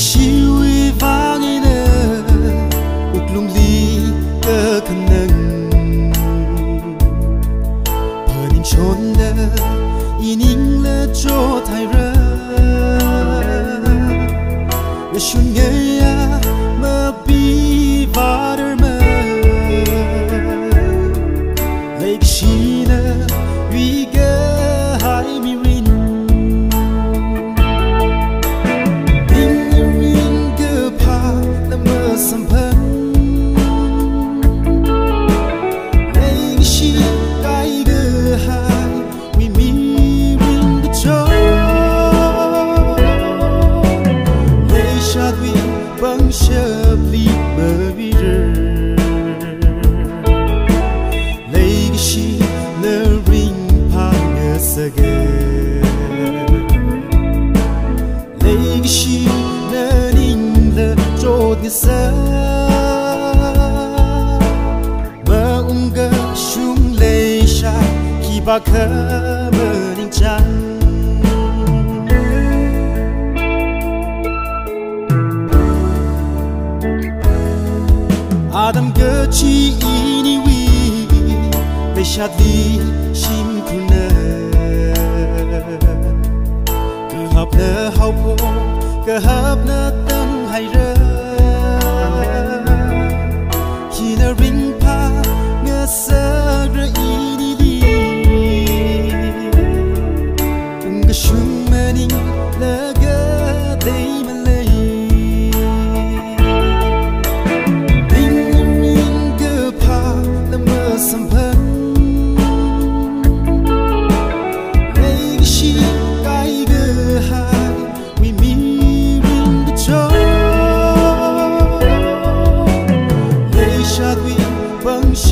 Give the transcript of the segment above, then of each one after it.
Siwi vangina uklung li ke kanang paning chonda ining le cho thai ra le shun ngeya ma bi vader ma lake shina we ga hai mi rinสัมพันธ์ในชีวิตใกล้เกิดหายไม่มีริงกระจกในชาติวิบังเชบลีเบอร์วิเดอในชีวิตเนริงพาเงสเกในชีวิตเนริงเลโจทย์เสบาเคเมื่อนิ่งจังอาดัมเกิดชีอีนิวีไปชาดีชิมคุณเนก็หับเนอเฮาโพก็หับเนอตั้งให้เรอที่เนริงพาเงเสกระอีสัมพันธ์ในชีวิตใกล้เกิดหายไม่มีริงกระจกในชาติวิบังเช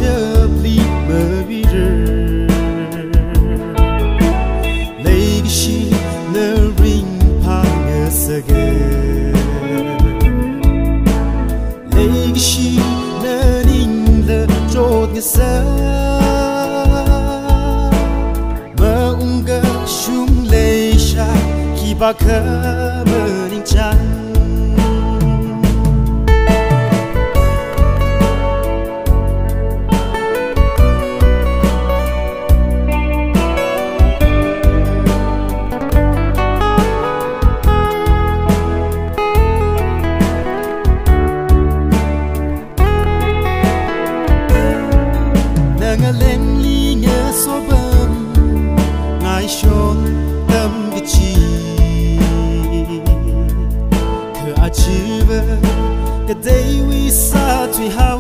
บลีเบอร์วิเดอในชีวิตเนริงพาเงสเกในชีวิตเนริงเลโจทย์เสบาเคเมื่อนิ่งจังนางเล่นลีเงโซบัมง่ายชนดำกะจีAchieve the day we start to how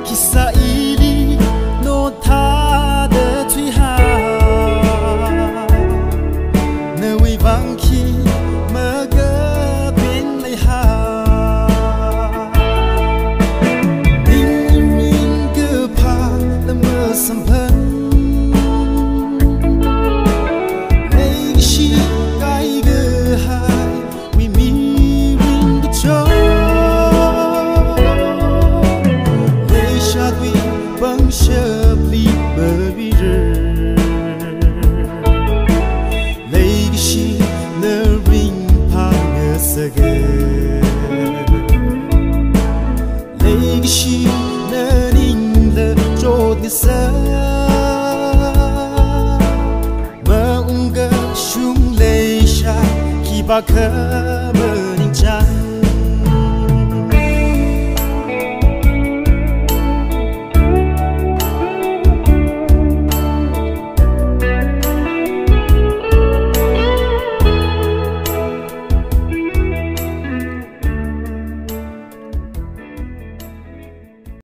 Kisa ili no ta de to how Ne we vang ki ma ga bin lai ha Ning ring ge pa la ma sam pan Ba khờ